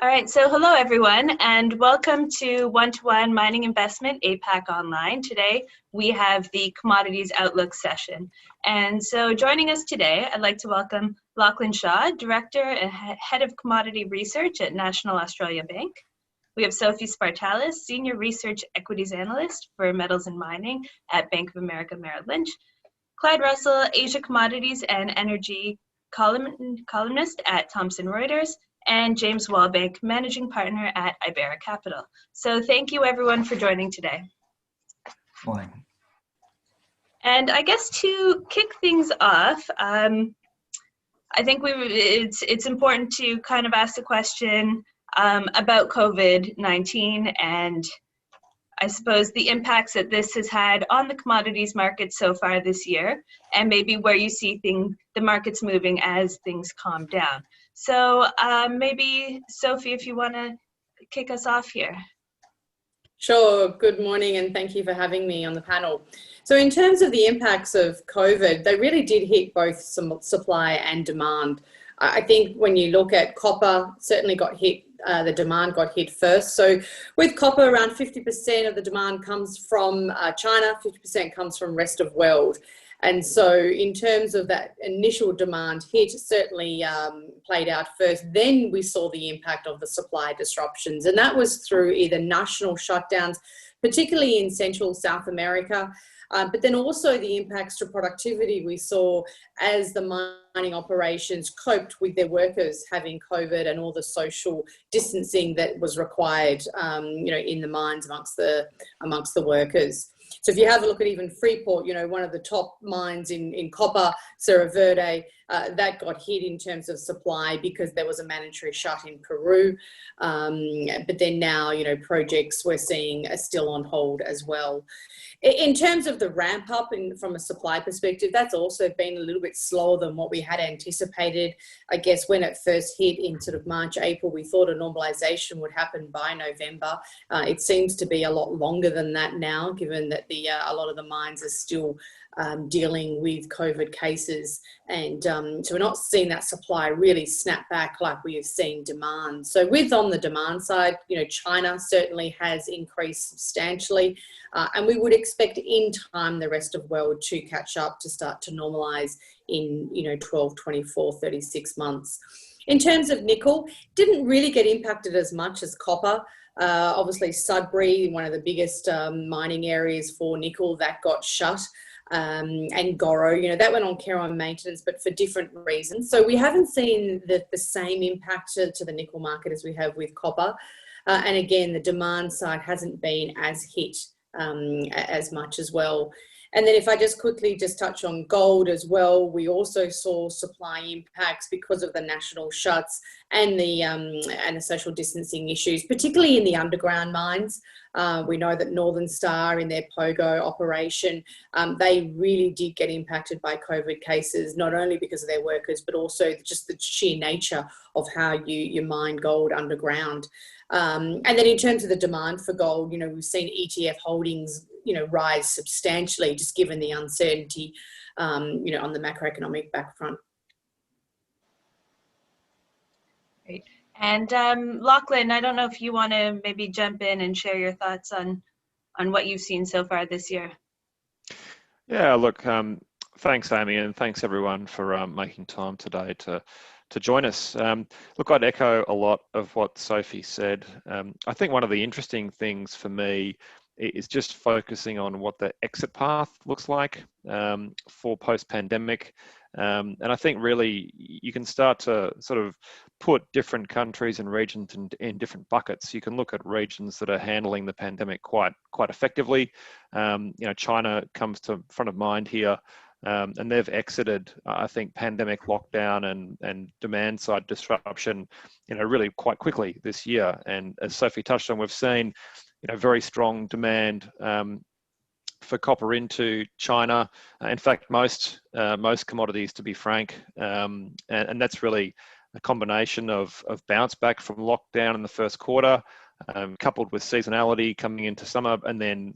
All right, so hello everyone, and welcome to One-to-One Mining Investment APAC Online. Today we have the Commodities Outlook session. And so joining us today, I'd like to welcome Lachlan, Director and Head of Commodity Research at National Australia Bank. We have Sophie Spartalis, Senior Research Equities Analyst for Metals and Mining at Bank of America Merrill Lynch. Clyde Russell, Asia Commodities and Energy Columnist at Thomson Reuters. And James Wallbank, Managing Partner at Ibaera Capital. So thank you everyone for joining today. Morning. And I guess to kick things off, I think it's important to kind of ask the question about COVID-19 and I suppose the impacts that this has had on the commodities market so far this year, and maybe where you see the markets moving as things calm down. So maybe, Sophie, if you want to kick us off here. Sure. Good morning, and thank you for having me on the panel. So in terms of the impacts of COVID, they really did hit both some supply and demand. I think when you look at copper, certainly got hit, the demand got hit first. So with copper, around 50% of the demand comes from China, 50% comes from rest of world. And so in terms of that initial demand hit, certainly played out first. Then we saw the impact of the supply disruptions. And that was through either national shutdowns, particularly in Central South America, but then also the impacts to productivity we saw as the mining operations coped with their workers having COVID and all the social distancing that was required, in the mines amongst the workers. So if you have a look at even Freeport, one of the top mines in copper, Cerro Verde, that got hit in terms of supply because there was a mandatory shut in Peru. But then now, projects we're seeing are still on hold as well. In terms of the ramp up from a supply perspective, that's also been a little bit slower than what we had anticipated. I guess when it first hit in sort of March, April, we thought a normalization would happen by November. It seems to be a lot longer than that now, given that a lot of the mines are still dealing with COVID cases. And so we're not seeing that supply really snap back like we have seen demand. So on the demand side, China certainly has increased substantially. And we would expect in time the rest of the world to catch up, to start to normalise in 12, 24, 36 months. In terms of nickel, didn't really get impacted as much as copper. Obviously Sudbury, one of the biggest mining areas for nickel, that got shut. And Goro, that went on care and maintenance, but for different reasons. So we haven't seen the same impact to the nickel market as we have with copper. And again, the demand side hasn't been as hit as much as well. And then if I just quickly touch on gold as well, we also saw supply impacts because of the national shuts and the social distancing issues, particularly in the underground mines. We know that Northern Star in their Pogo operation, they really did get impacted by COVID cases, not only because of their workers, but also just the sheer nature of how you mine gold underground. And then in terms of the demand for gold, we've seen ETF holdings, rise substantially, just given the uncertainty, on the macroeconomic backfront. Great. And Lachlan, I don't know if you want to maybe jump in and share your thoughts on what you've seen so far this year. Yeah, look, thanks, Amy, and thanks everyone for making time today to join us. Look, I'd echo a lot of what Sophie said. I think one of the interesting things for me is just focusing on what the exit path looks like for post-pandemic. And I think really you can start to sort of put different countries and regions in different buckets. You can look at regions that are handling the pandemic quite effectively. China comes to front of mind here. And they've exited, I think, pandemic lockdown and demand side disruption, really quite quickly this year. And as Sophie touched on, we've seen, very strong demand for copper into China. In fact, most commodities, to be frank, and that's really a combination of bounce back from lockdown in the first quarter, coupled with seasonality coming into summer, and then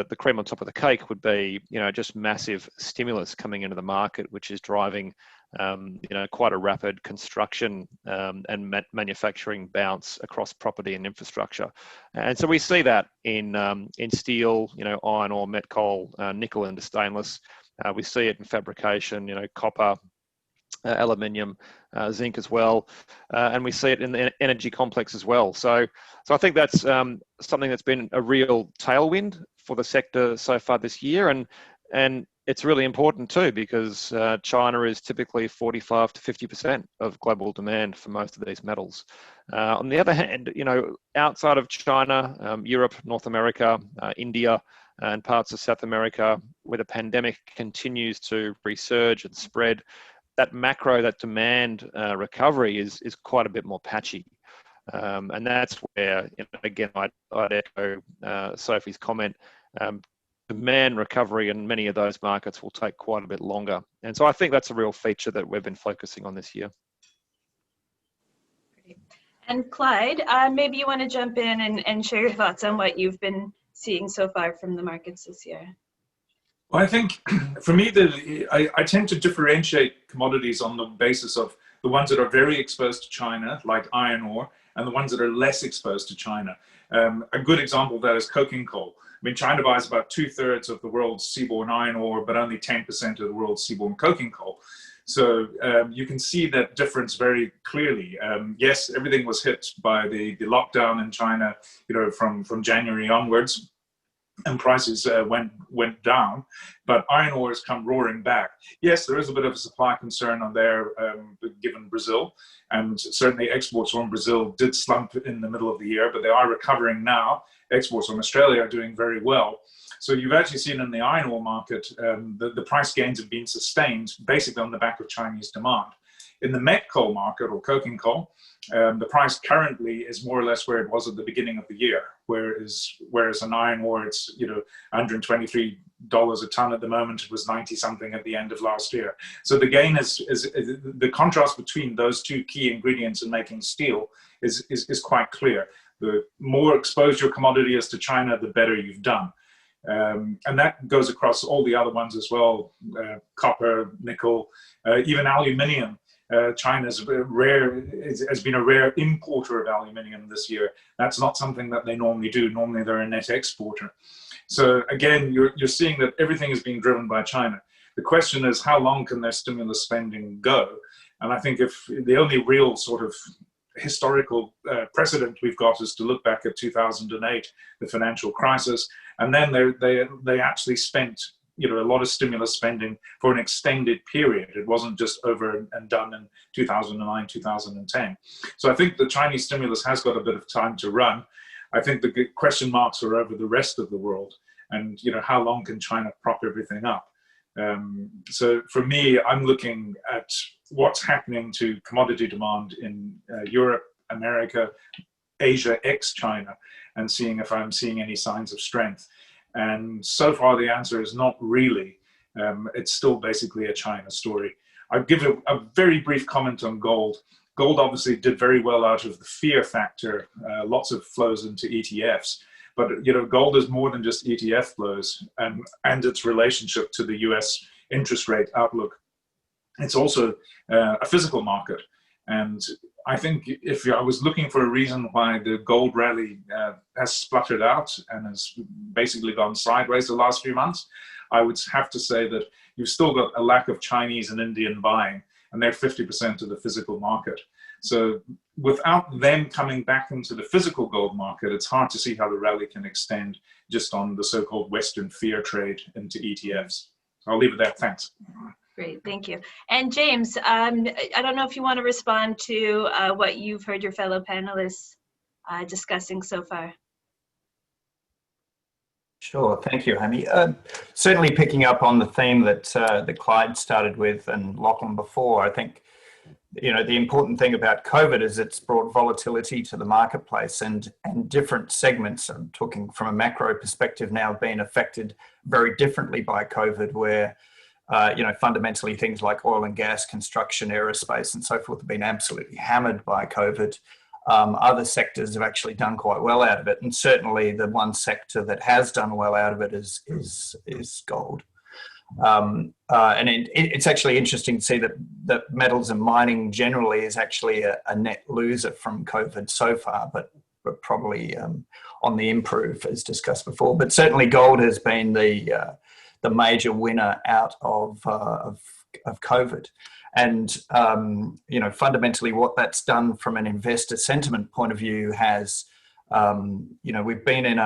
the cream on top of the cake would be just massive stimulus coming into the market, which is driving quite a rapid construction and manufacturing bounce across property and infrastructure. And so we see that in steel, iron ore, met coal, nickel into stainless. We see it in fabrication, copper, aluminium, zinc as well, and we see it in the energy complex as well. So I think that's something that's been a real tailwind for the sector so far this year, and it's really important too, because China is typically 45 to 50% of global demand for most of these metals. On the other hand, outside of China, Europe, North America, India, and parts of South America, where the pandemic continues to resurge and spread, that demand recovery is quite a bit more patchy. And that's where, again, I'd echo Sophie's comment. Demand recovery in many of those markets will take quite a bit longer. And so I think that's a real feature that we've been focusing on this year. Great. And Clyde, maybe you want to jump in and share your thoughts on what you've been seeing so far from the markets this year. Well, I think for me, I tend to differentiate commodities on the basis of the ones that are very exposed to China, like iron ore, and the ones that are less exposed to China. A good example of that is coking coal. I mean, China buys about 2/3 of the world's seaborne iron ore, but only 10% of the world's seaborne coking coal. So you can see that difference very clearly. Yes, everything was hit by the lockdown in China, from January onwards, and prices went down, but iron ore has come roaring back. Yes, there is a bit of a supply concern on there, given Brazil, and certainly exports from Brazil did slump in the middle of the year, but they are recovering now. Exports from Australia are doing very well. So you've actually seen in the iron ore market, the price gains have been sustained basically on the back of Chinese demand. In the met coal market, or coking coal, the price currently is more or less where it was at the beginning of the year, whereas in iron ore, it's $123 a ton at the moment. It was 90 something at the end of last year. So the gain is the contrast between those two key ingredients in making steel is quite clear. The more exposed your commodity is to China, the better you've done. And that goes across all the other ones as well, copper, nickel, even aluminium. China has been a rare importer of aluminium this year. That's not something that they normally do. Normally they're a net exporter. So again, you're seeing that everything is being driven by China. The question is, how long can their stimulus spending go? And I think if the only real sort of historical precedent we've got is to look back at 2008, the financial crisis, and then they actually spent a lot of stimulus spending for an extended period. It wasn't just over and done in 2009, 2010. So I think the Chinese stimulus has got a bit of time to run. I think the question marks are over the rest of the world, and how long can China prop everything up? So for me, I'm looking at what's happening to commodity demand in Europe, America, Asia ex-China, and seeing if I'm seeing any signs of strength. And so far the answer is not really. It's still basically a China story. I'll give a very brief comment on gold. Gold obviously did very well out of the fear factor, lots of flows into ETFs. But gold is more than just ETF flows and its relationship to the US interest rate outlook. It's also a physical market. And I think if I was looking for a reason why the gold rally has spluttered out and has basically gone sideways the last few months, I would have to say that you've still got a lack of Chinese and Indian buying, and they're 50% of the physical market. So without them coming back into the physical gold market, it's hard to see how the rally can extend just on the so-called Western fear trade into ETFs. I'll leave it there. Thanks. Great, thank you. And James, I don't know if you want to respond to what you've heard your fellow panelists discussing so far. Sure, thank you, Amy. Certainly picking up on the theme that Clyde started with and Lachlan before, I think the important thing about COVID is it's brought volatility to the marketplace, and different segments, I'm talking from a macro perspective now, have been affected very differently by COVID, where fundamentally things like oil and gas, construction, aerospace and so forth have been absolutely hammered by COVID. Other sectors have actually done quite well out of it, and certainly the one sector that has done well out of it is gold. And it's actually interesting to see that metals and mining generally is actually a net loser from COVID so far, but probably on the improve as discussed before. But certainly gold has been the major winner out of COVID. And, you know, fundamentally what that's done from an investor sentiment point of view has, you know, we've been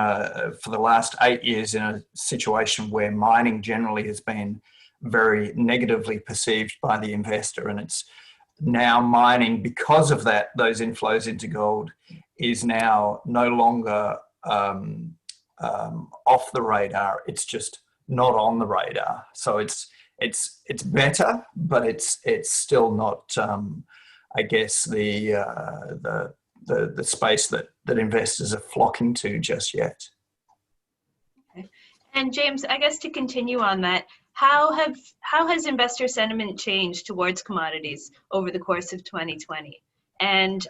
for the last 8 years in a situation where mining generally has been very negatively perceived by the investor. And it's now mining, because of that, those inflows into gold is now no longer off the radar. It's just not on the radar. So it's better, but it's still not, I guess, the space that investors are flocking to just yet. Okay. And James, I guess to continue on that, how has investor sentiment changed towards commodities over the course of 2020? And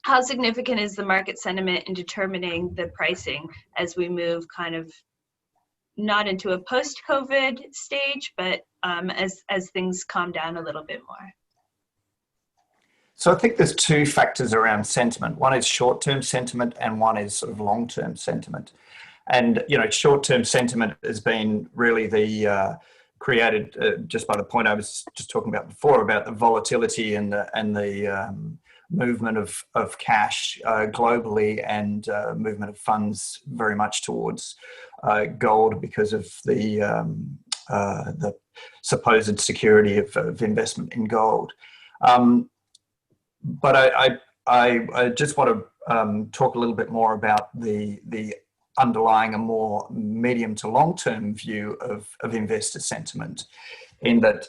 how significant is the market sentiment in determining the pricing as we move kind of not into a post-COVID stage, but as things calm down a little bit more? So I think there's two factors around sentiment. One is short-term sentiment and one is sort of long-term sentiment. And, you know, short-term sentiment has been really created just by the point I was just talking about before, about the volatility and the movement of cash globally, and movement of funds very much towards gold because of the supposed security of investment in gold. But I just want to talk a little bit more about the underlying a more medium to long-term view of investor sentiment, in that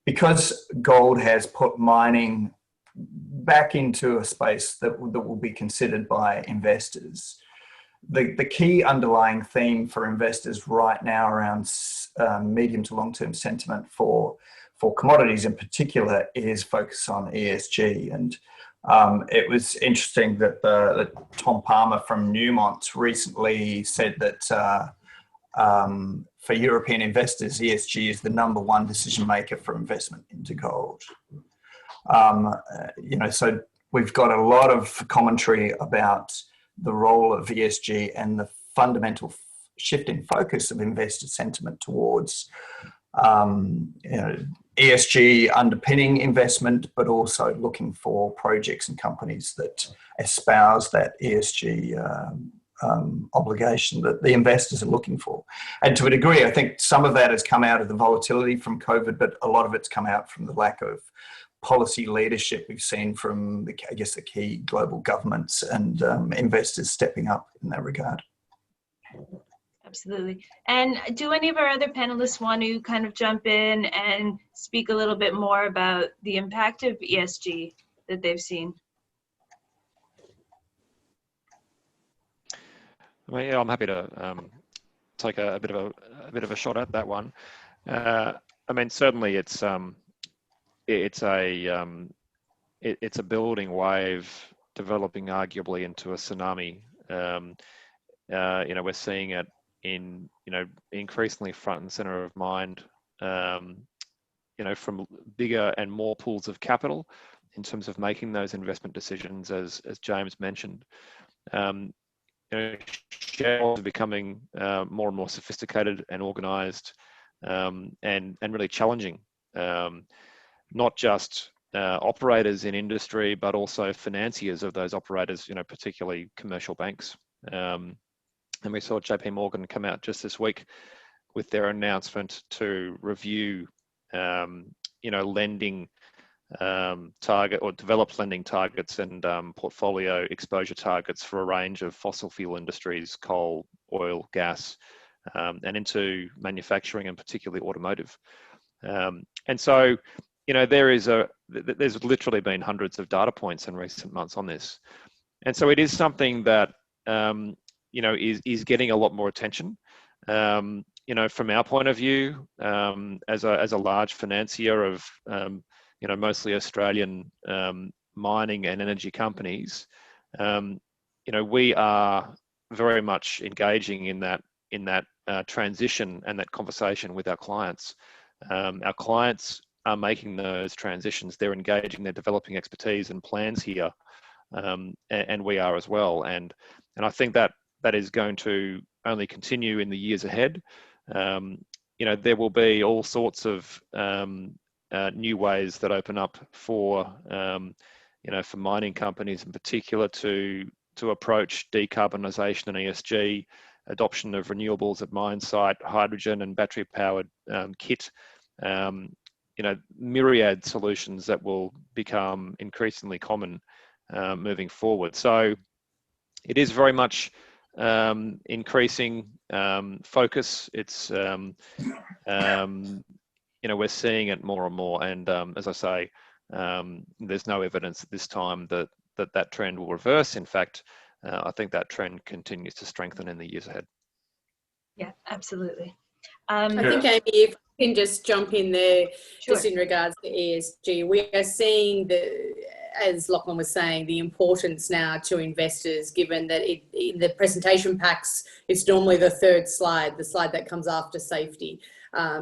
because gold has put mining back into a space that will be considered by investors, the key underlying theme for investors right now around medium to long-term sentiment for commodities in particular is focus on ESG. And it was interesting that Tom Palmer from Newmont recently said that for European investors, ESG is the #1 decision maker for investment into gold. You know, so we've got a lot of commentary about the role of ESG and the fundamental shift in focus of investor sentiment towards you know, ESG underpinning investment, but also looking for projects and companies that espouse that ESG obligation that the investors are looking for. And to a degree, I think some of that has come out of the volatility from COVID, but a lot of it's come out from the lack of policy leadership we've seen from, I guess, the key global governments and investors stepping up in that regard. Absolutely. And do any of our other panelists want to kind of jump in and speak a little bit more about the impact of ESG that they've seen? Well, yeah, I'm happy to take a bit of a shot at that one. I mean, certainly it's a building wave developing arguably into a tsunami. You know, we're seeing it in, you know, increasingly front and center of mind, you know, from bigger and more pools of capital in terms of making those investment decisions, as James mentioned. You know, shareholders are becoming more and more sophisticated and organized, and really challenging, not just operators in industry, but also financiers of those operators, you know, particularly commercial banks. And we saw JP Morgan come out just this week with their announcement to review, you know, lending target or develop lending targets and portfolio exposure targets for a range of fossil fuel industries, coal, oil, gas, and into manufacturing and particularly automotive. And so, you know, there's literally been hundreds of data points in recent months on this. And so it is something that, you know, is getting a lot more attention. You know, from our point of view, as a large financier of, you know, mostly Australian mining and energy companies, you know, we are very much engaging in that transition and that conversation with our clients. Our clients are making those transitions. They're engaging, they're developing expertise and plans here, and we are as well. And I think that is going to only continue in the years ahead. You know, there will be all sorts of new ways that open up for you know, for mining companies in particular to approach decarbonisation and ESG, adoption of renewables at mine site, hydrogen and battery powered kit, you know, myriad solutions that will become increasingly common moving forward. So it is very much increasing focus. It's you know, we're seeing it more and more, and as I say, there's no evidence at this time that trend will reverse. In fact, I think that trend continues to strengthen in the years ahead. Yeah, absolutely. I think, Amy, if I can just jump in there, Sure. just in regards to ESG, we are seeing as Lachlan was saying, the importance now to investors, given that in the presentation packs, it's normally the third slide, the slide that comes after safety.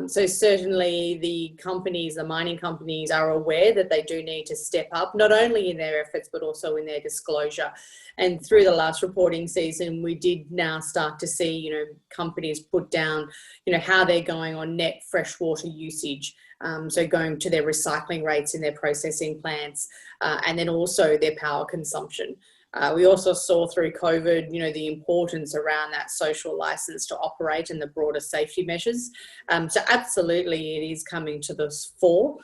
So certainly the companies, the mining companies, are aware that they do need to step up, not only in their efforts, but also in their disclosure. And through the last reporting season, we did now start to see, you know, companies put down, you know, how they're going on net freshwater usage. So going to their recycling rates in their processing plants, and then also their power consumption. We also saw through COVID, you know, the importance around that social license to operate and the broader safety measures. So absolutely it is coming to the fore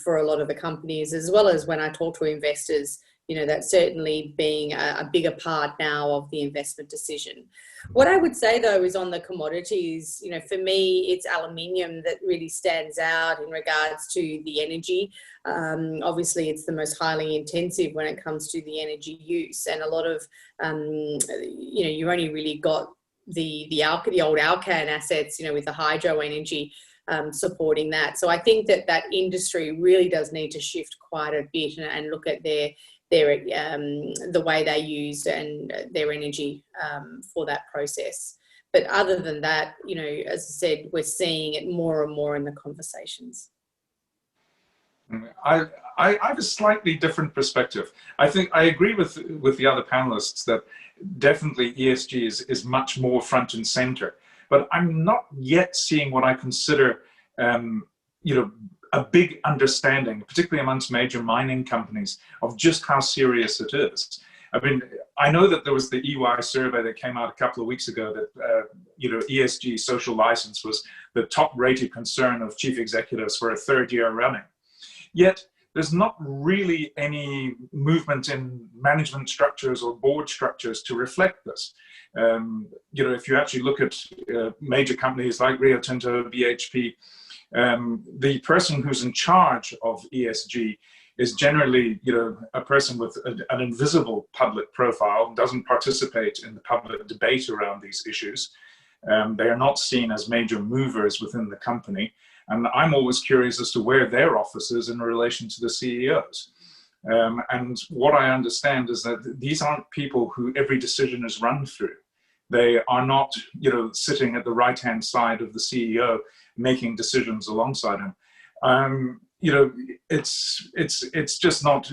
for a lot of the companies, as well as when I talk to investors, you know, that's certainly being a bigger part now of the investment decision. What I would say though is on the commodities, you know, for me, it's aluminium that really stands out in regards to the energy. Obviously it's the most highly intensive when it comes to the energy use, and a lot of, you know, you only really got the old Alcan assets, you know, with the hydro energy supporting that. So I think that industry really does need to shift quite a bit and look at the way they use and their energy for that process. But other than that, you know, as I said, we're seeing it more and more in the conversations. I have a slightly different perspective. I think I agree with the other panelists that definitely ESG is much more front and center, but I'm not yet seeing what I consider, you know, a big understanding, particularly amongst major mining companies, of just how serious it is. I mean, I know that there was the EY survey that came out a couple of weeks ago that, you know, ESG social license was the top rated concern of chief executives for a third year running. Yet there's not really any movement in management structures or board structures to reflect this. You know, if you actually look at major companies like Rio Tinto, BHP, the person who's in charge of ESG is generally, you know, a person with an invisible public profile, doesn't participate in the public debate around these issues. They are not seen as major movers within the company. And I'm always curious as to where their office is in relation to the CEOs. And what I understand is that these aren't people who every decision is run through. They are not, you know, sitting at the right-hand side of the CEO making decisions alongside him. You know, it's just not,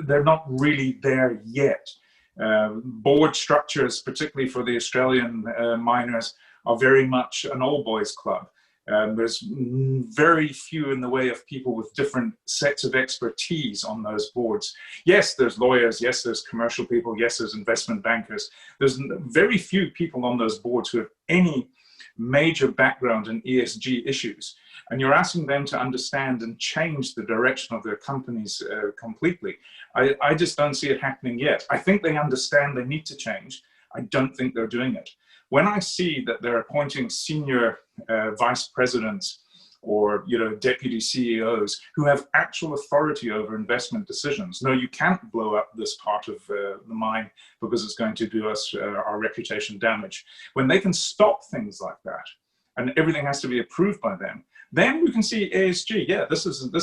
they're not really there yet. Board structures, particularly for the Australian miners, are very much an old boys club. There's very few in the way of people with different sets of expertise on those boards. Yes, there's lawyers, yes, there's commercial people, yes, there's investment bankers. There's very few people on those boards who have any major background in ESG issues. And you're asking them to understand and change the direction of their companies completely. I just don't see it happening yet. I think they understand they need to change. I don't think they're doing it. When I see that they're appointing senior vice presidents or, you know, deputy CEOs who have actual authority over investment decisions, no, you can't blow up this part of the mine because it's going to do us our reputation damage. When they can stop things like that, and everything has to be approved by them, then we can see ESG. Yeah, this isn't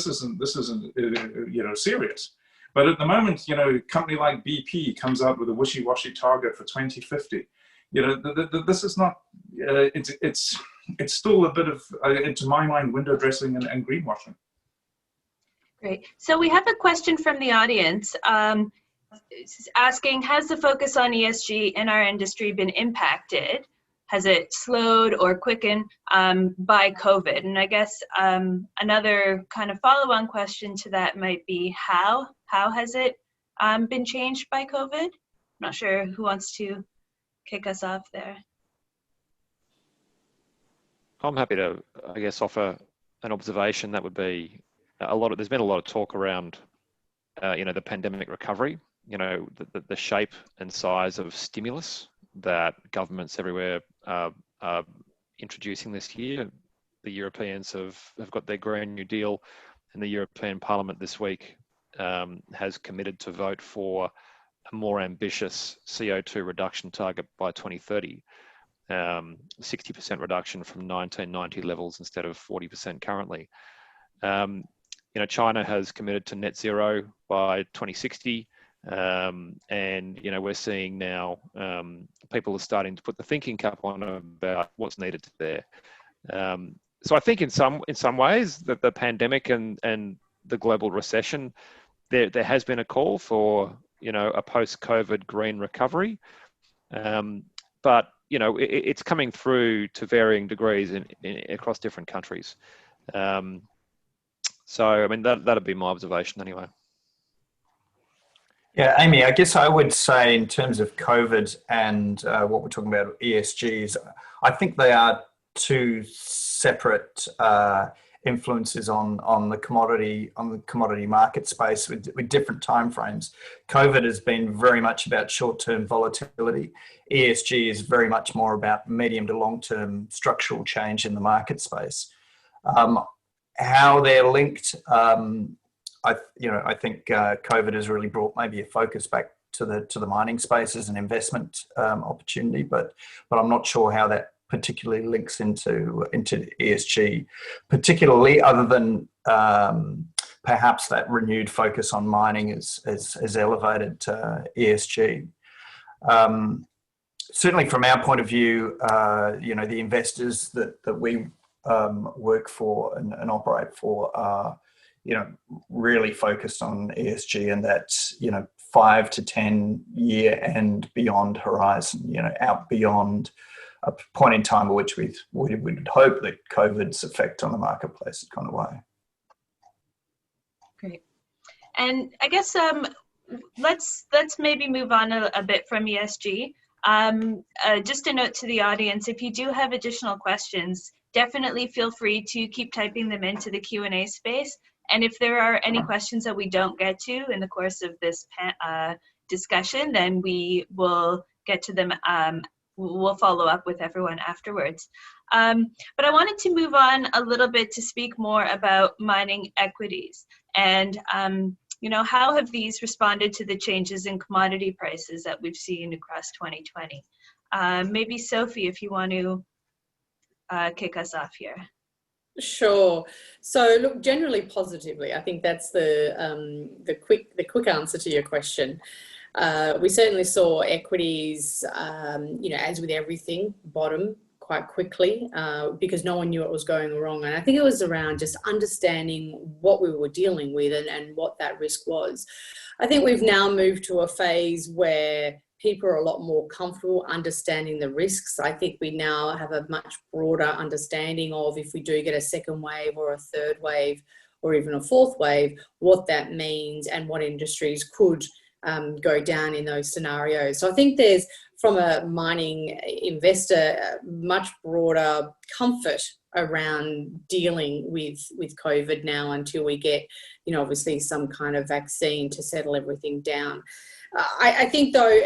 you know, serious. But at the moment, you know, a company like BP comes out with a wishy-washy target for 2050. this is not. It's still a bit of, to my mind, window dressing and greenwashing. Great. So we have a question from the audience asking, has the focus on ESG in our industry been impacted? Has it slowed or quickened by COVID? And I guess another kind of follow-on question to that might be how has it been changed by COVID? I'm not sure who wants to kick us off there. I'm happy to, I guess, offer an observation. That would be there's been a lot of talk around, the pandemic recovery, the shape and size of stimulus that governments everywhere are introducing this year. The Europeans have got their Green New Deal, and the European Parliament this week has committed to vote for a more ambitious CO2 reduction target by 2030. 60% reduction from 1990 levels instead of 40% currently. China has committed to net zero by 2060. And we're seeing now people are starting to put the thinking cap on about what's needed there. So I think in some ways that the pandemic and the global recession, there has been a call for a post-COVID green recovery, but it's coming through to varying degrees across different countries. So I mean that'd be my observation anyway. Yeah, Amy, I guess I would say in terms of COVID and what we're talking about ESGs, I think they are two separate influences on the commodity market space with different timeframes. COVID has been very much about short-term volatility. ESG is very much more about medium to long-term structural change in the market space. How they're linked, I think COVID has really brought maybe a focus back to the mining space as an investment opportunity, but I'm not sure how that particularly links into ESG, particularly other than perhaps that renewed focus on mining has elevated ESG. Certainly from our point of view, the investors that we work for and operate for are really focused on ESG and that's 5 to 10 year and beyond horizon, out beyond a point in time at which we would hope that COVID's effect on the marketplace has gone away. Great. And I guess let's maybe move on a bit from ESG. Just a note to the audience, if you do have additional questions, definitely feel free to keep typing them into the Q&A space. And if there are any questions that we don't get to in the course of this discussion, then we will get to them. We'll follow up with everyone afterwards. But I wanted to move on a little bit to speak more about mining equities and how have these responded to the changes in commodity prices that we've seen across 2020? Maybe Sophie, if you want to kick us off here. Sure. So look, generally positively, I think that's the quick answer to your question. We certainly saw equities, as with everything, bottom quite quickly because no one knew what was going wrong. And I think it was around just understanding what we were dealing with and what that risk was. I think we've now moved to a phase where people are a lot more comfortable understanding the risks. I think we now have a much broader understanding of if we do get a second wave or a third wave or even a fourth wave, what that means and what industries could go down in those scenarios. So I think there's, from a mining investor, much broader comfort around dealing with COVID now until we get, obviously some kind of vaccine to settle everything down. I think though,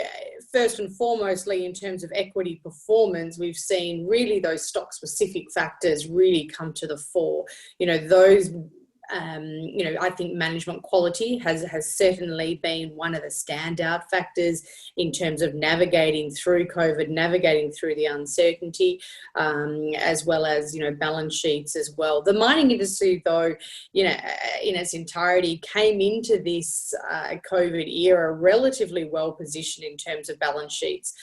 first and foremostly in terms of equity performance, we've seen really those stock specific factors really come to the fore. Those You know, I think management quality has certainly been one of the standout factors in terms of navigating through COVID, navigating through the uncertainty, as well as, you know, balance sheets as well. The mining industry, though, you know, in its entirety came into this COVID era relatively well positioned in terms of balance sheets.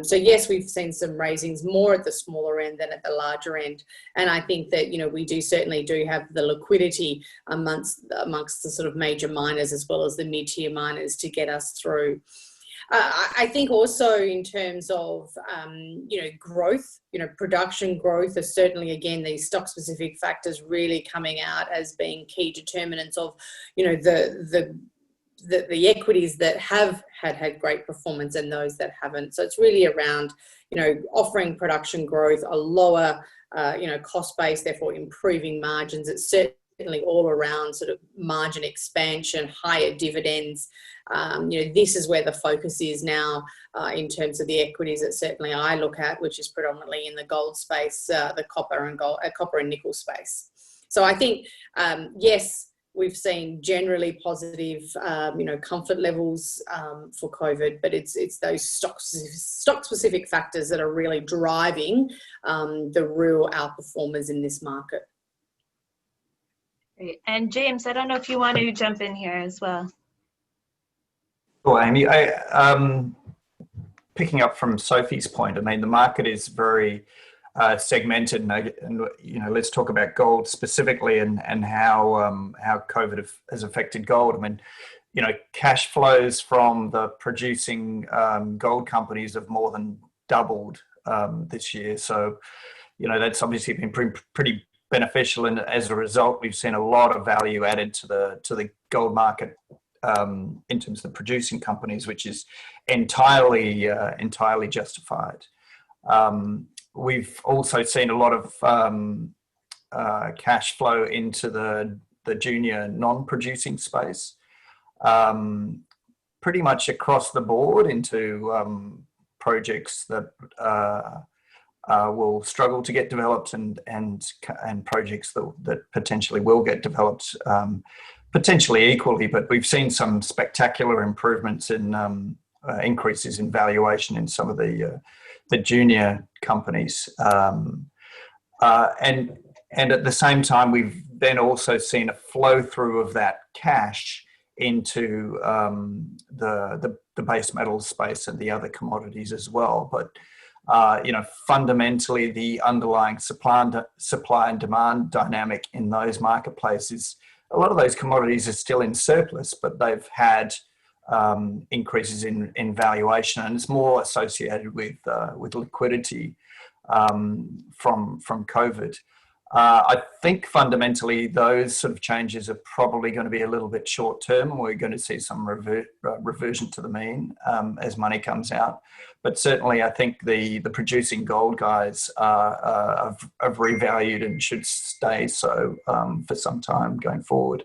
So yes, we've seen some raisings more at the smaller end than at the larger end. And I think that, you know, we certainly do have the liquidity amongst the sort of major miners as well as the mid-tier miners to get us through. I think also in terms of, you know, growth, you know, production growth is certainly, again, these stock-specific factors really coming out as being key determinants of, you know, the equities that have had great performance and those that haven't. So it's really around, you know, offering production growth, a lower, you know, cost base, therefore improving margins. It's certainly all around sort of margin expansion, higher dividends. You know, this is where the focus is now in terms of the equities that certainly I look at, which is predominantly in the gold space, the copper and nickel space. So I think, yes, we've seen generally positive, you know, comfort levels for COVID, but it's those stock-specific factors that are really driving the real outperformers in this market. Great. And James, I don't know if you want to jump in here as well. Well, Amy, picking up from Sophie's point, I mean, the market is very segmented, and you know, let's talk about gold specifically and how COVID has affected gold. I mean, you know, cash flows from the producing gold companies have more than doubled this year. So, you know, that's obviously been pretty beneficial, and as a result, we've seen a lot of value added to the gold market in terms of the producing companies, which is entirely justified. We've also seen a lot of cash flow into the junior non-producing space, pretty much across the board into projects that will struggle to get developed and projects that potentially will get developed, potentially equally. But we've seen some spectacular improvements in increases in valuation in some of the junior companies, and at the same time, we've then also seen a flow through of that cash into the base metals space and the other commodities as well. But you know, fundamentally, the underlying supply and demand dynamic in those marketplaces, a lot of those commodities are still in surplus, but they've had increases in valuation, and it's more associated with liquidity from COVID. I think fundamentally those sort of changes are probably going to be a little bit short term, and we're going to see some reversion to the mean as money comes out. But certainly, I think the producing gold guys have revalued and should stay so for some time going forward.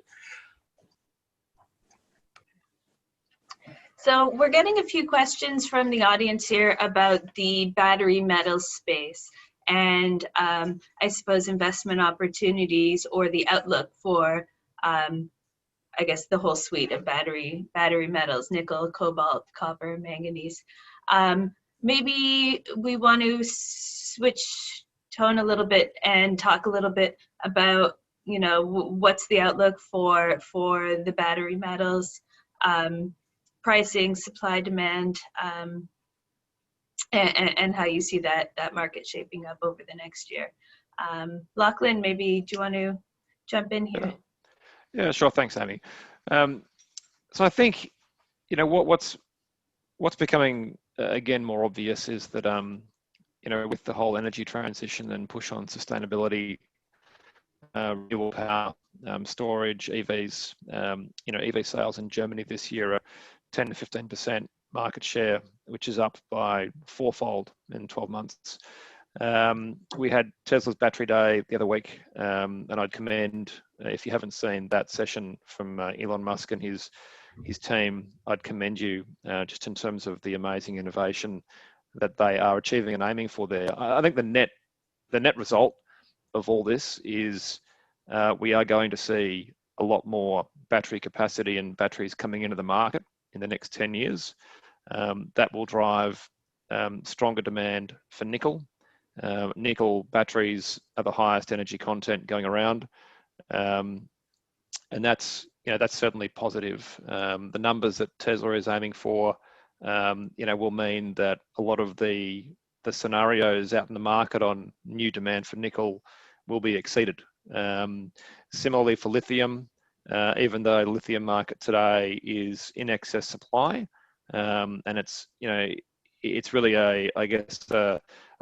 So we're getting a few questions from the audience here about the battery metals space and I suppose investment opportunities or the outlook for, I guess, the whole suite of battery metals, nickel, cobalt, copper, manganese. Maybe we want to switch tone a little bit and talk a little bit about, you know, what's the outlook for the battery metals, pricing, supply, demand, and how you see that market shaping up over the next year. Lachlan, maybe do you want to jump in here? Yeah, sure. Thanks, Amy. So I think, you know, what's becoming again more obvious is that you know, with the whole energy transition and push on sustainability, renewable power, storage, EVs, you know, EV sales in Germany this year are 10 to 15% market share, which is up by fourfold in 12 months. We had Tesla's Battery Day the other week, and I'd commend, if you haven't seen that session from Elon Musk and his team, I'd commend you just in terms of the amazing innovation that they are achieving and aiming for there. I think the net result of all this is we are going to see a lot more battery capacity and batteries coming into the market in the next 10 years. That will drive stronger demand for nickel. Nickel batteries are the highest energy content going around, and that's certainly positive. The numbers that Tesla is aiming for, will mean that a lot of the scenarios out in the market on new demand for nickel will be exceeded. Similarly for lithium, even though the lithium market today is in excess supply, and it's really a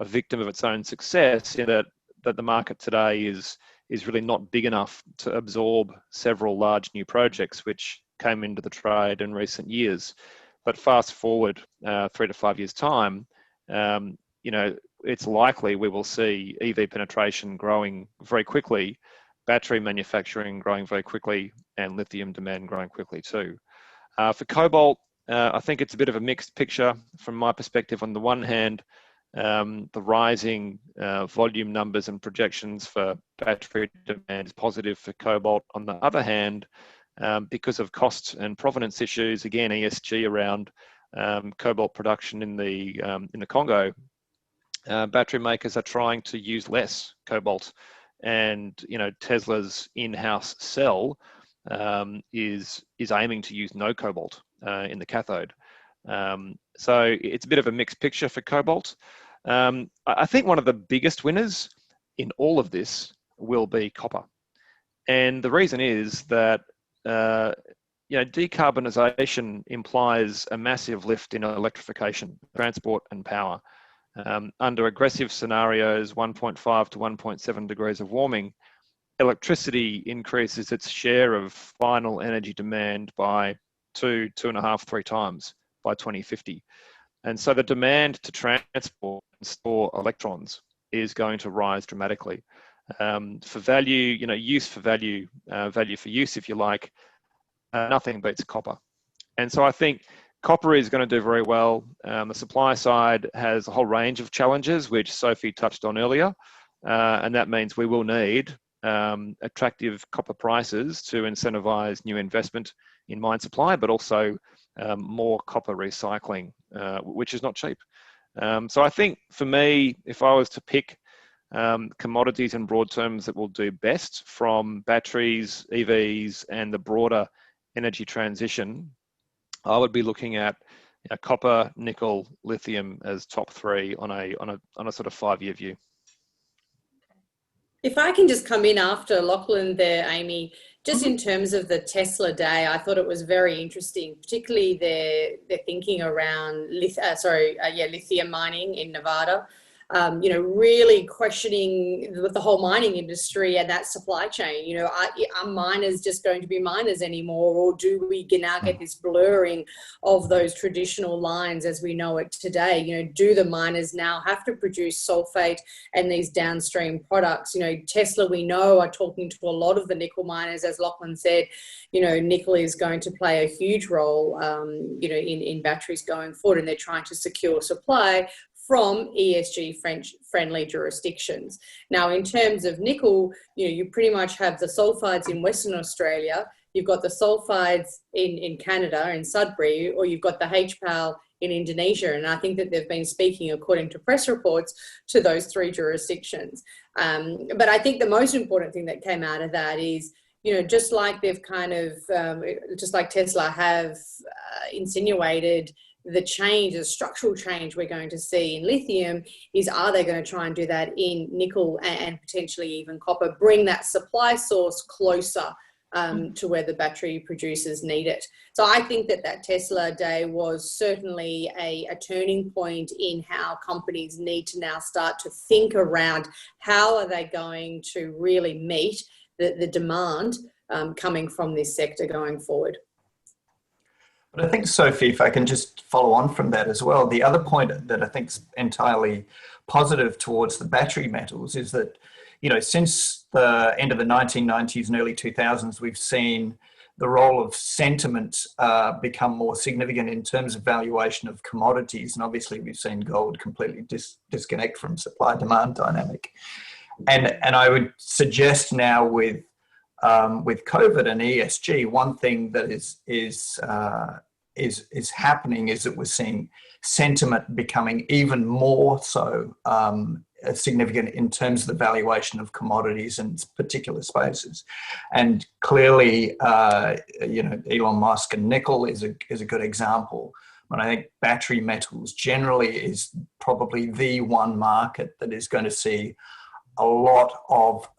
victim of its own success in that the market today is really not big enough to absorb several large new projects which came into the trade in recent years. But fast forward 3 to 5 years time, it's likely we will see EV penetration growing very quickly, battery manufacturing growing very quickly, and lithium demand growing quickly too. For cobalt, I think it's a bit of a mixed picture from my perspective. On the one hand, the rising volume numbers and projections for battery demand is positive for cobalt. On the other hand, because of cost and provenance issues, again, ESG around cobalt production in the Congo, battery makers are trying to use less cobalt, and Tesla's in-house cell is aiming to use no cobalt in the cathode. So it's a bit of a mixed picture for cobalt. I think one of the biggest winners in all of this will be copper, and the reason is that decarbonisation implies a massive lift in electrification, transport and power. Under aggressive scenarios, 1.5 to 1.7 degrees of warming, electricity increases its share of final energy demand by 2.5, 3 times by 2050. And so the demand to transport and store electrons is going to rise dramatically. For value, use for value, value for use, if you like, nothing beats copper. And so I think copper is going to do very well. The supply side has a whole range of challenges, which Sophie touched on earlier. And that means we will need attractive copper prices to incentivize new investment in mine supply, but also more copper recycling, which is not cheap. So I think for me, if I was to pick commodities in broad terms that will do best from batteries, EVs, and the broader energy transition, I would be looking at copper, nickel, lithium as top 3 on a sort of 5-year view. If I can just come in after Lachlan there, Amy, just in terms of the Tesla day, I thought it was very interesting, particularly their thinking around lithium mining in Nevada. Really questioning the whole mining industry and that supply chain. Are miners just going to be miners anymore, or do we now get this blurring of those traditional lines as we know it today? Do the miners now have to produce sulfate and these downstream products? Tesla, we know, are talking to a lot of the nickel miners, as Lachlan said. Nickel is going to play a huge role, in batteries going forward, and they're trying to secure supply from ESG-friendly jurisdictions. Now, in terms of nickel, you pretty much have the sulfides in Western Australia, you've got the sulfides in Canada, in Sudbury, or you've got the HPAL in Indonesia. And I think that they've been speaking, according to press reports, to those 3 jurisdictions. But I think the most important thing that came out of that is, just like they've just like Tesla have insinuated, the structural change we're going to see in lithium is, are they going to try and do that in nickel and potentially even copper, bring that supply source closer to where the battery producers need it? So I think that Tesla day was certainly a turning point in how companies need to now start to think around how are they going to really meet the demand coming from this sector going forward. But I think, Sophie, if I can just follow on from that as well, the other point that I think is entirely positive towards the battery metals is that, since the end of the 1990s and early 2000s, we've seen the role of sentiment become more significant in terms of valuation of commodities. And obviously, we've seen gold completely disconnect from supply-demand dynamic. And I would suggest now with with COVID and ESG, one thing that is happening is that we're seeing sentiment becoming even more so significant in terms of the valuation of commodities in particular spaces. And clearly, Elon Musk and nickel is a good example. But I think battery metals generally is probably the one market that is going to see a lot of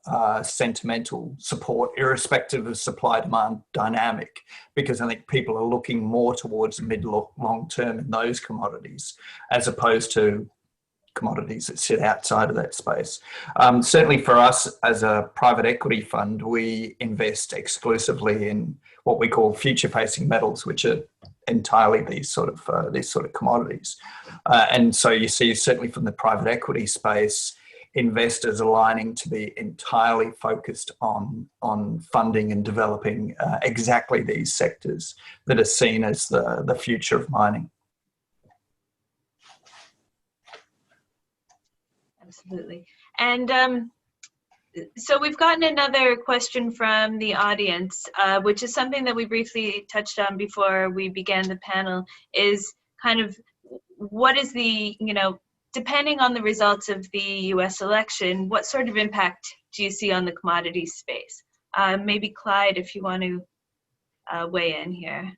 sentimental support, irrespective of supply-demand dynamic, because I think people are looking more towards the mid-long term in those commodities, as opposed to commodities that sit outside of that space. Certainly for us as a private equity fund, we invest exclusively in what we call future-facing metals, which are entirely these sort of commodities. And so you see, certainly from the private equity space, investors aligning to be entirely focused on funding and developing exactly these sectors that are seen as the future of mining. Absolutely. And so we've gotten another question from the audience, which is something that we briefly touched on before we began the panel, is kind of what is the, depending on the results of the US election, what sort of impact do you see on the commodities space? Maybe Clyde, if you want to weigh in here.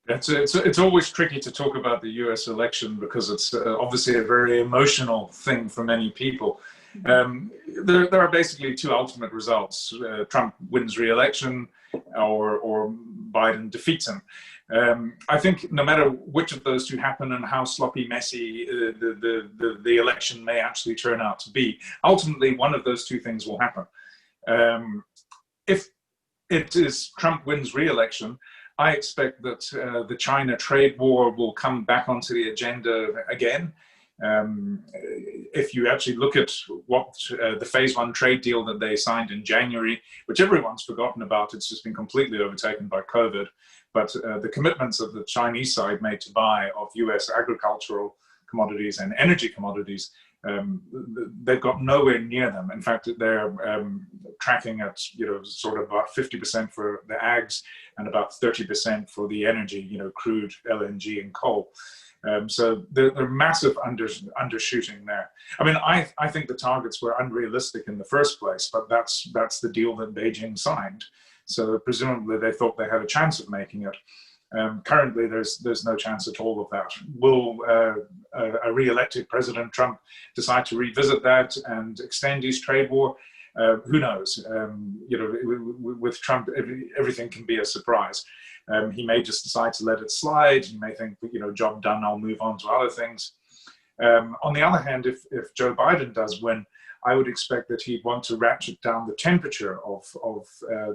It's always tricky to talk about the US election because it's obviously a very emotional thing for many people. There are basically two ultimate results. Trump wins re-election or Biden defeats him. I think no matter which of those two happen and how sloppy, messy the election may actually turn out to be, ultimately one of those two things will happen. If it is Trump wins re-election, I expect that the China trade war will come back onto the agenda again. If you actually look at what the phase 1 trade deal that they signed in January, which everyone's forgotten about, it's just been completely overtaken by COVID. But the commitments of the Chinese side made to buy of US agricultural commodities and energy commodities, they've got nowhere near them. In fact, they're tracking at sort of about 50% for the ags and about 30% for the energy, crude, LNG, and coal. So they're massive undershooting there. I mean, I think the targets were unrealistic in the first place, but that's the deal that Beijing signed. So presumably they thought they had a chance of making it. Currently, there's no chance at all of that. Will a re-elected President Trump decide to revisit that and extend his trade war? Who knows? With Trump, everything can be a surprise. He may just decide to let it slide. He may think, job done, I'll move on to other things. On the other hand, if Joe Biden does win, I would expect that he'd want to ratchet down the temperature of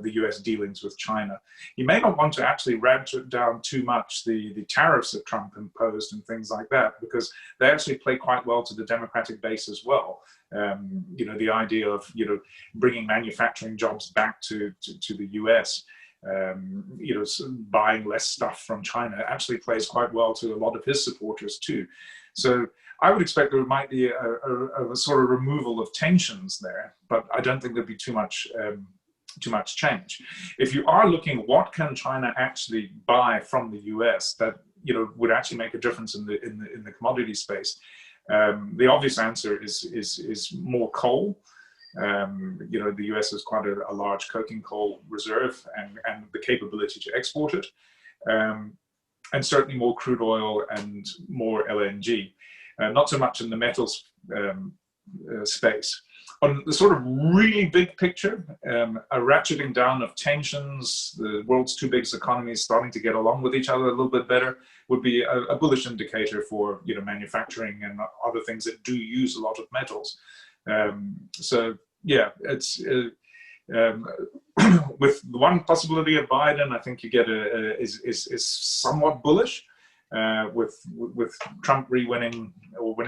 the US dealings with China. He may not want to actually ratchet down too much the tariffs that Trump imposed and things like that, because they actually play quite well to the Democratic base as well. The idea of, bringing manufacturing jobs back to the US, buying less stuff from China actually plays quite well to a lot of his supporters too. So I would expect there might be a sort of removal of tensions there, but I don't think there'd be too much change. If you are looking, what can China actually buy from the US that would actually make a difference in the commodity space? The obvious answer is more coal. The US has quite a large coking coal reserve and the capability to export it, and certainly more crude oil and more LNG. Not so much in the metals space. On the sort of really big picture, a ratcheting down of tensions, the world's two biggest economies starting to get along with each other a little bit better, would be a bullish indicator for manufacturing and other things that do use a lot of metals. So yeah, it's with the one possibility of Biden, I think you get is somewhat bullish. With Trump winning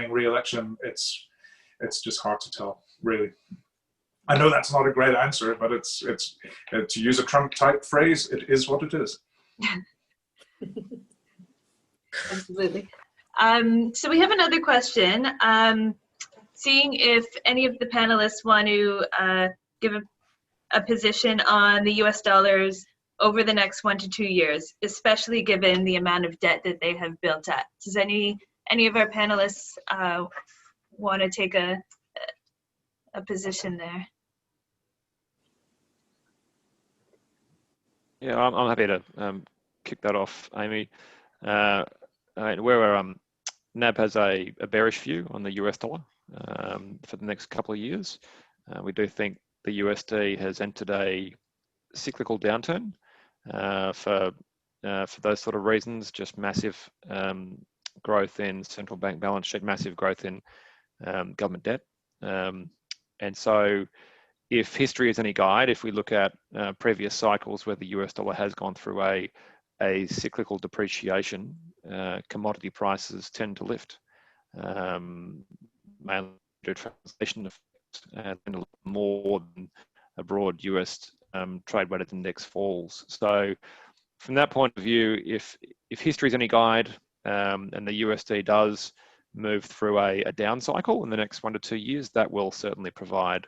re-election, it's just hard to tell, really. I know that's not a great answer, but it's to use a Trump type phrase, it is what it is. Absolutely. So we have another question. Seeing if any of the panelists want to give a position on the US dollars over the next 1 to 2 years, especially given the amount of debt that they have built up. Does any of our panelists want to take a position there? Yeah, I'm happy to kick that off, Amy. Where NAB has a bearish view on the US dollar for the next couple of years. We do think the USD has entered a cyclical downturn for those sort of reasons, just massive growth in central bank balance sheet, massive growth in government debt. And so if history is any guide, if we look at previous cycles where the US dollar has gone through a cyclical depreciation, commodity prices tend to lift, mainly due to translation effects, and more than a broad US trade weighted index falls. So from that point of view, if history is any guide, and the USD does move through a down cycle in the next 1 to 2 years, that will certainly provide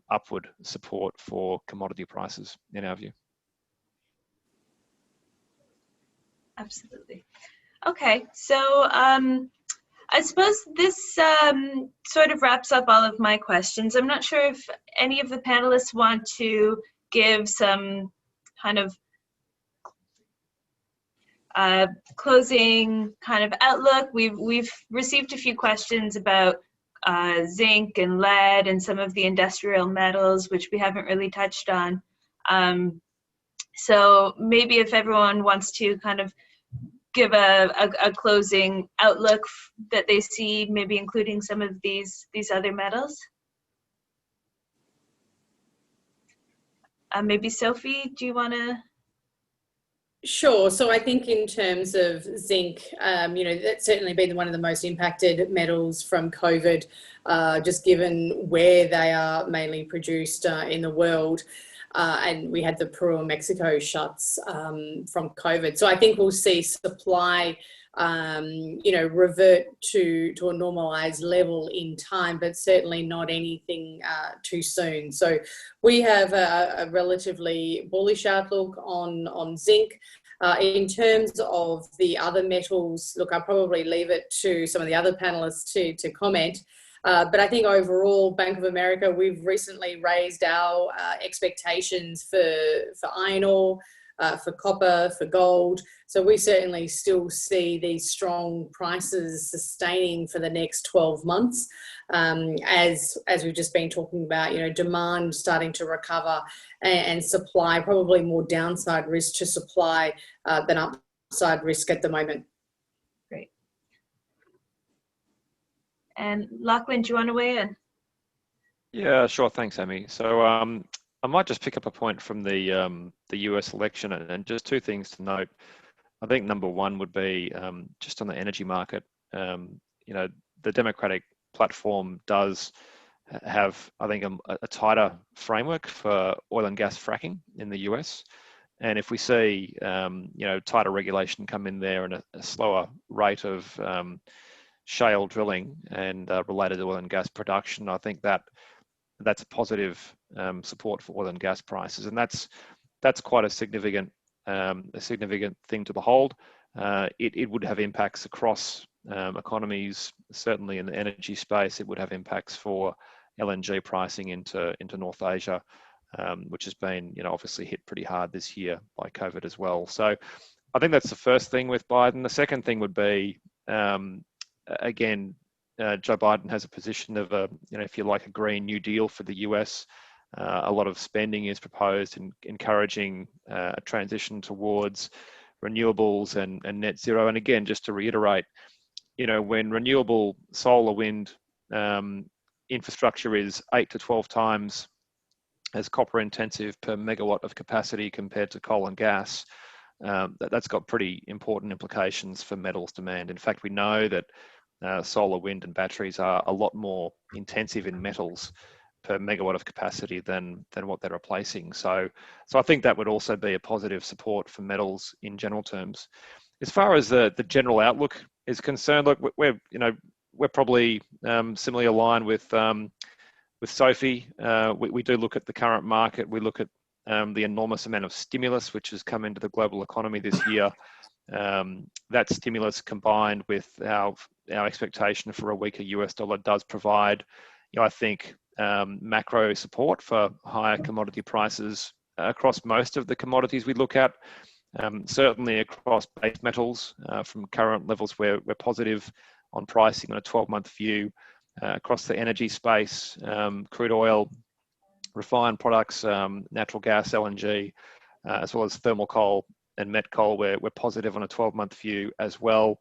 upward support for commodity prices, in our view. Absolutely. Okay, so I suppose this sort of wraps up all of my questions. I'm not sure if any of the panelists want to give some kind of closing kind of outlook. We've received a few questions about zinc and lead and some of the industrial metals, which we haven't really touched on. So maybe if everyone wants to kind of give a closing outlook that they see, maybe including some of these other metals. Maybe Sophie, do you want to? Sure. So I think in terms of zinc, that's certainly been one of the most impacted metals from COVID, just given where they are mainly produced in the world. And we had the Peru and Mexico shuts from COVID. So I think we'll see supply, revert to a normalized level in time, but certainly not anything too soon. So we have a relatively bullish outlook on zinc. In terms of the other metals, look, I'll probably leave it to some of the other panelists to comment. But I think overall, Bank of America, we've recently raised our expectations for iron ore, for copper, for gold. So we certainly still see these strong prices sustaining for the next 12 months. As we've just been talking about, demand starting to recover and supply, probably more downside risk to supply than upside risk at the moment. Great. And Lachlan, do you want to weigh in? Yeah, sure. Thanks, Amy. So I might just pick up a point from the US election, and just two things to note. I think number one would be just on the energy market. The Democratic platform does have, I think, a tighter framework for oil and gas fracking in the US. And if we see, tighter regulation come in there and a slower rate of shale drilling and related oil and gas production, I think that's a positive support for oil and gas prices, and that's quite a significant thing to behold. It would have impacts across economies. Certainly in the energy space, it would have impacts for LNG pricing into North Asia, which has been obviously hit pretty hard this year by COVID as well. So I think that's the first thing with Biden. The second thing would be, again, Joe Biden has a position of if you like, a Green New Deal for the US. A lot of spending is proposed in encouraging a transition towards renewables and net zero. And again, just to reiterate, when renewable solar, wind infrastructure is 8 to 12 times as copper intensive per megawatt of capacity compared to coal and gas, that's got pretty important implications for metals demand. In fact, we know that solar, wind and batteries are a lot more intensive in metals per megawatt of capacity than what they're replacing. So I think that would also be a positive support for metals in general terms. As far as the general outlook is concerned, look, we're probably similarly aligned with Sophie, we do look at the current market. We look at the enormous amount of stimulus which has come into the global economy this year. That stimulus combined with our expectation for a weaker US dollar does provide, I think, macro support for higher commodity prices across most of the commodities we look at. Certainly across base metals, from current levels we're positive on pricing on a 12-month view. Across the energy space, crude oil, refined products, natural gas, LNG, as well as thermal coal and met coal, we're positive on a 12-month view as well.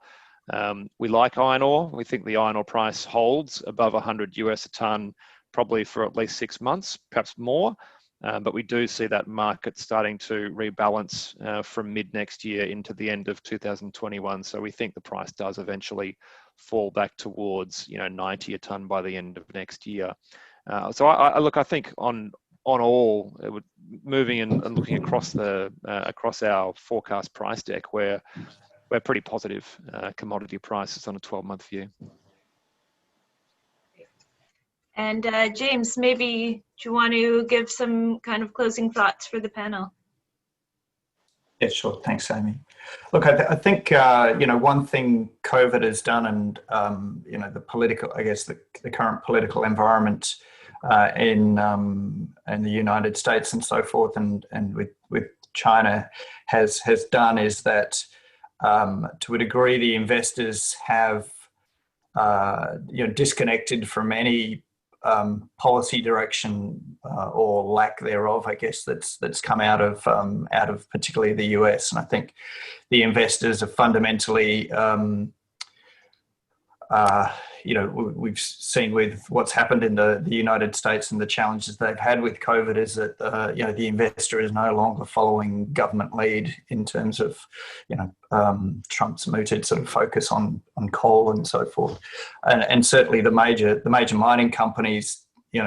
We like iron ore. We think the iron ore price holds above 100 US a ton, probably for at least 6 months, perhaps more. But we do see that market starting to rebalance from mid next year into the end of 2021. So we think the price does eventually fall back towards 90 a ton by the end of next year. So I think on all, moving and looking across across our forecast price deck, we're pretty positive commodity prices on a 12-month view. And James, maybe do you want to give some kind of closing thoughts for the panel? Yeah, sure. Thanks, Amy. Look, I think one thing COVID has done, and the political, I guess the current political environment in the United States and so forth, and with China has done is that to a degree the investors have disconnected from any policy direction or lack thereof, I guess, that's come out of particularly the US. And I think the investors are fundamentally, we've seen with what's happened in the United States and the challenges they've had with COVID is that the investor is no longer following government lead in terms of Trump's mooted sort of focus on coal and so forth, and certainly the major mining companies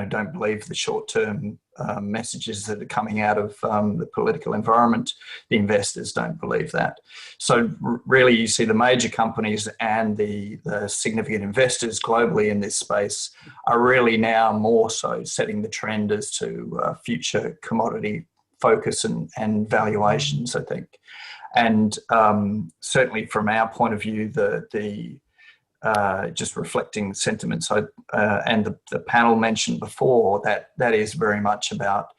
don't believe the short-term messages that are coming out of the political environment. The investors don't believe that. So really you see the major companies and the significant investors globally in this space are really now more so setting the trend as to future commodity focus and valuations, I think. And certainly from our point of view, the just reflecting sentiments and the panel mentioned before, that is very much about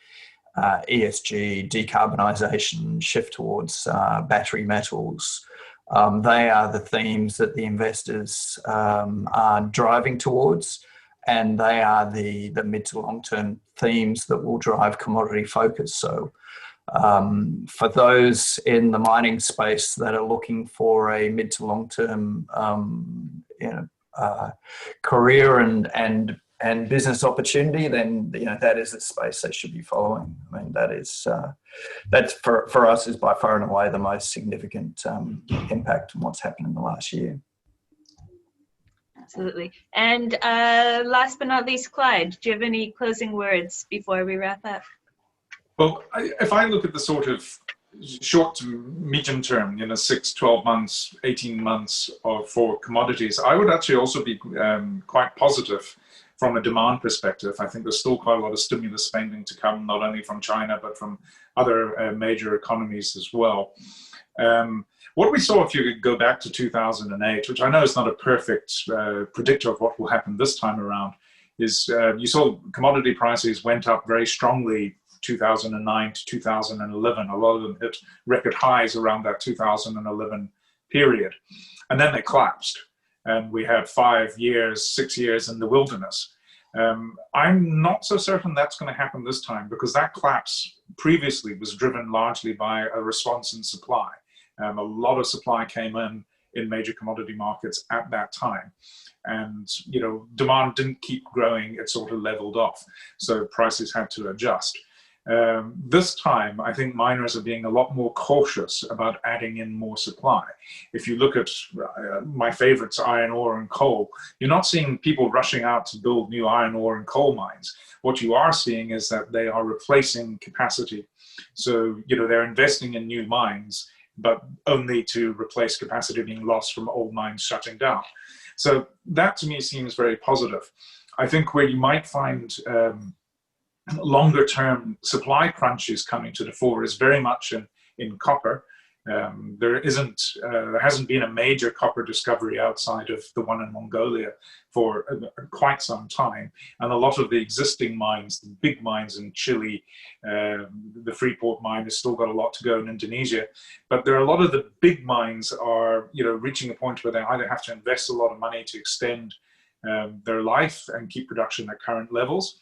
ESG, decarbonisation, shift towards battery metals. They are the themes that the investors are driving towards, and they are the mid to long term themes that will drive commodity focus. So for those in the mining space that are looking for a mid to long term career and business opportunity, then that is the space they should be following. I mean, that's for us is by far and away the most significant impact on what's happened in the last year. Absolutely. And last but not least, Clyde, do you have any closing words before we wrap up? Well, if I look at the sort of short to medium term, 6, 12 months, 18 months for commodities, I would actually also be quite positive from a demand perspective. I think there's still quite a lot of stimulus spending to come, not only from China, but from other major economies as well. What we saw, if you could go back to 2008, which I know is not a perfect predictor of what will happen this time around, is you saw commodity prices went up very strongly 2009 to 2011. A lot of them hit record highs around that 2011 period. And then they collapsed. And we had 5 years, 6 years in the wilderness. I'm not so certain that's going to happen this time, because that collapse previously was driven largely by a response in supply. A lot of supply came in major commodity markets at that time. And, demand didn't keep growing, it sort of leveled off. So prices had to adjust. This time, I think miners are being a lot more cautious about adding in more supply. If you look at my favorites, iron ore and coal, you're not seeing people rushing out to build new iron ore and coal mines. What you are seeing is that they are replacing capacity. So, they're investing in new mines, but only to replace capacity being lost from old mines shutting down. So that to me seems very positive. I think where you might find longer term supply crunches coming to the fore is very much in copper. There hasn't been a major copper discovery outside of the one in Mongolia for quite some time. And a lot of the existing mines, the big mines in Chile, the Freeport mine has still got a lot to go in Indonesia. But there are a lot of the big mines are, reaching a point where they either have to invest a lot of money to extend their life and keep production at current levels.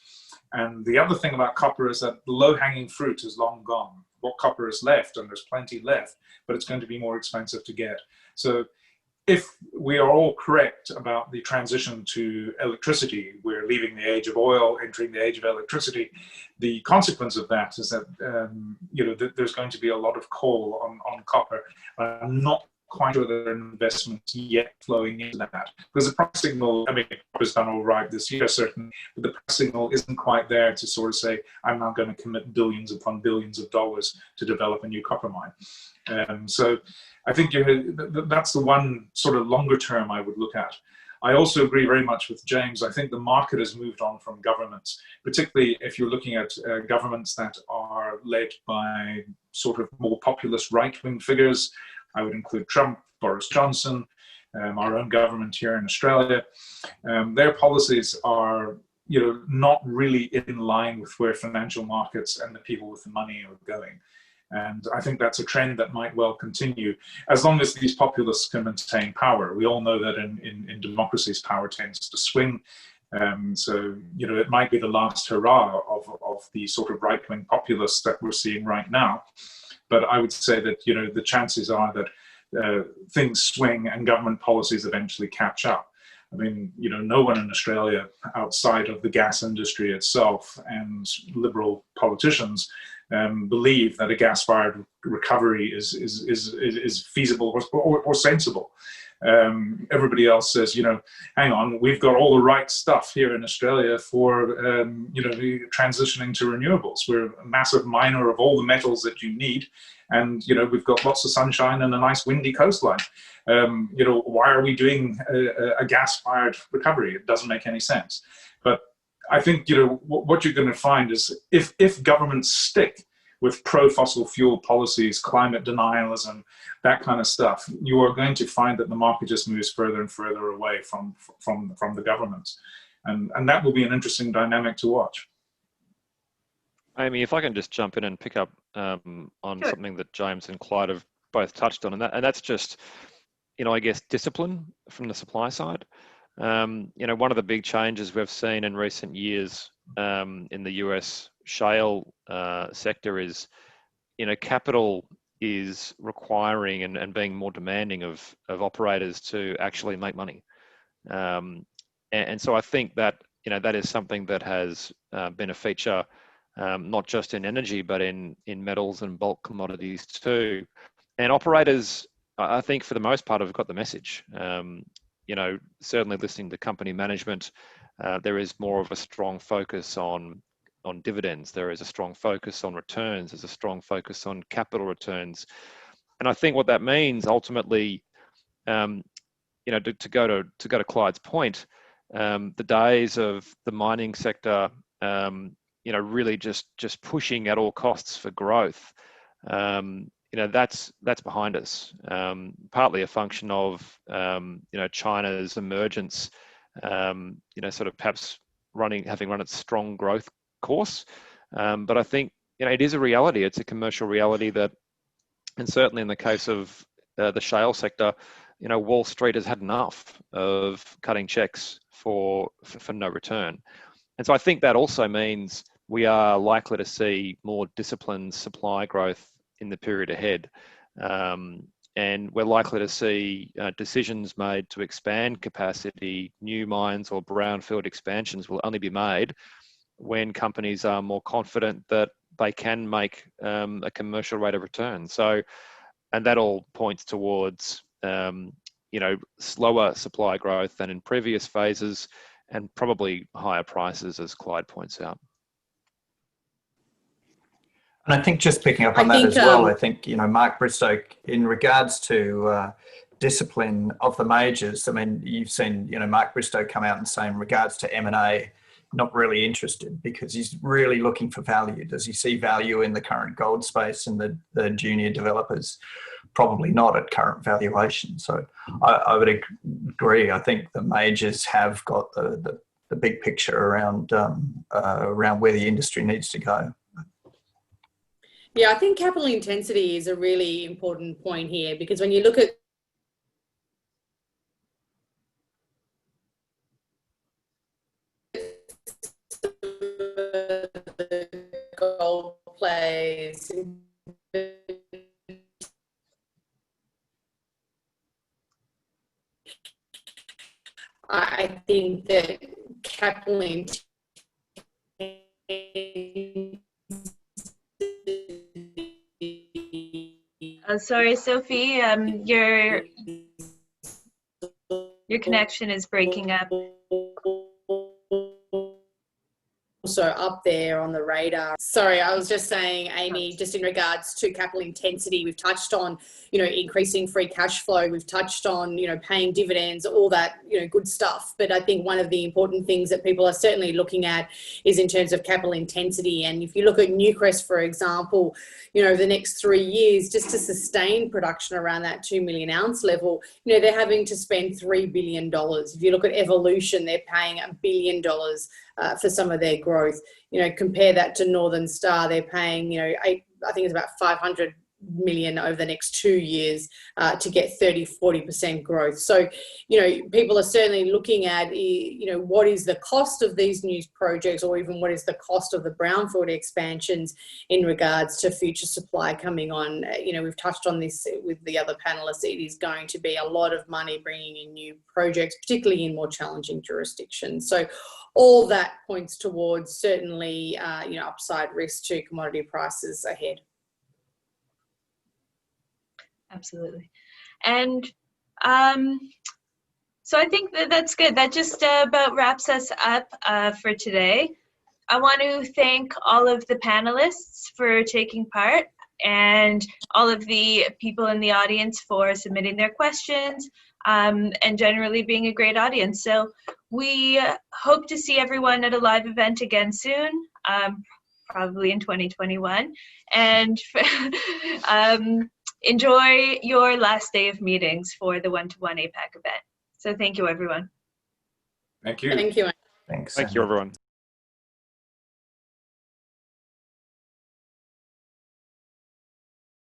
And the other thing about copper is that the low-hanging fruit is long gone. What copper is left, and there's plenty left, but it's going to be more expensive to get. So if we are all correct about the transition to electricity, we're leaving the age of oil, entering the age of electricity, the consequence of that is that there's going to be a lot of call on copper. I'm not quite sure there are investments yet flowing into that, because the price signal, copper's done all right this year certainly, but the price signal isn't quite there to sort of say, I'm not going to commit billions upon billions of dollars to develop a new copper mine. So I think that's the one sort of longer term I would look at. I also agree very much with James. I think the market has moved on from governments, particularly if you're looking at governments that are led by sort of more populist right-wing figures. I would include Trump, Boris Johnson, our own government here in Australia. Their policies are, not really in line with where financial markets and the people with the money are going. And I think that's a trend that might well continue as long as these populists can maintain power. We all know that in democracies, power tends to swing. So, it might be the last hurrah of the sort of right-wing populists that we're seeing right now. But I would say that, the chances are that things swing and government policies eventually catch up. No one in Australia outside of the gas industry itself and liberal politicians believe that a gas-fired recovery is feasible or sensible. Everybody else says, hang on, we've got all the right stuff here in Australia for, transitioning to renewables. We're a massive miner of all the metals that you need. And, we've got lots of sunshine and a nice windy coastline. Why are we doing a gas-fired recovery? It doesn't make any sense. But I think, what you're going to find is if governments stick with pro-fossil fuel policies, climate denialism, that kind of stuff, you are going to find that the market just moves further and further away from the governments. And that will be an interesting dynamic to watch. Amy, if I can just jump in and pick up on Sure. something that James and Clyde have both touched on, and that's just, I guess, discipline from the supply side. One of the big changes we've seen in recent years in the US shale sector is, capital is requiring and being more demanding of operators to actually make money. And so I think that, that is something that has been a feature not just in energy, but in metals and bulk commodities too. And operators, I think for the most part, have got the message. Certainly listening to company management, there is more of a strong focus on dividends. There is a strong focus on returns. There's a strong focus on capital returns. And I think what that means ultimately, to go to Clyde's point, the days of the mining sector, really just pushing at all costs for growth, that's behind us. Partly a function of China's emergence, sort of perhaps having run its strong growth course. But I think it is a reality. It's a commercial reality that, and certainly in the case of the shale sector, Wall Street has had enough of cutting checks for no return. And so I think that also means we are likely to see more disciplined supply growth in the period ahead. And we're likely to see decisions made to expand capacity. New mines or brownfield expansions will only be made when companies are more confident that they can make a commercial rate of return. So, and that all points towards, slower supply growth than in previous phases and probably higher prices, as Clyde points out. And I think just picking up on that as well, I think, Mark Bristow, in regards to discipline of the majors. I mean, you've seen, Mark Bristow come out and say in regards to M&A, not really interested because he's really looking for value. Does he see value in the current gold space and the junior developers? Probably not at current valuation. So I would agree. I think the majors have got the big picture around where the industry needs to go. Yeah, I think capital intensity is a really important point here, because when you look at the gold plays, I think that capital intensity sorry, Sophie, your connection is breaking up. Also up there on the radar. Sorry, I was just saying, Amy, just in regards to capital intensity, we've touched on, increasing free cash flow. We've touched on, paying dividends, all that, good stuff. But I think one of the important things that people are certainly looking at is in terms of capital intensity. And if you look at Newcrest, for example, the next 3 years, just to sustain production around that 2 million ounce level, they're having to spend $3 billion. If you look at Evolution, they're paying $1 billion for some of their growth. Compare that to Northern Star, they're paying, I think it's about 500 million over the next 2 years to get 30-40% growth. So, people are certainly looking at, what is the cost of these new projects, or even what is the cost of the brownfield expansions in regards to future supply coming on. We've touched on this with the other panelists. It is going to be a lot of money bringing in new projects, particularly in more challenging jurisdictions. So all that points towards certainly, upside risk to commodity prices ahead. Absolutely. And so I think that's good. That just about wraps us up for today. I want to thank all of the panelists for taking part, and all of the people in the audience for submitting their questions, and generally being a great audience. So we hope to see everyone at a live event again soon, probably in 2021. And enjoy your last day of meetings for the 1-to-1 APAC event. So thank you, everyone. Thank you. Thank you. Thanks. Thank you, everyone.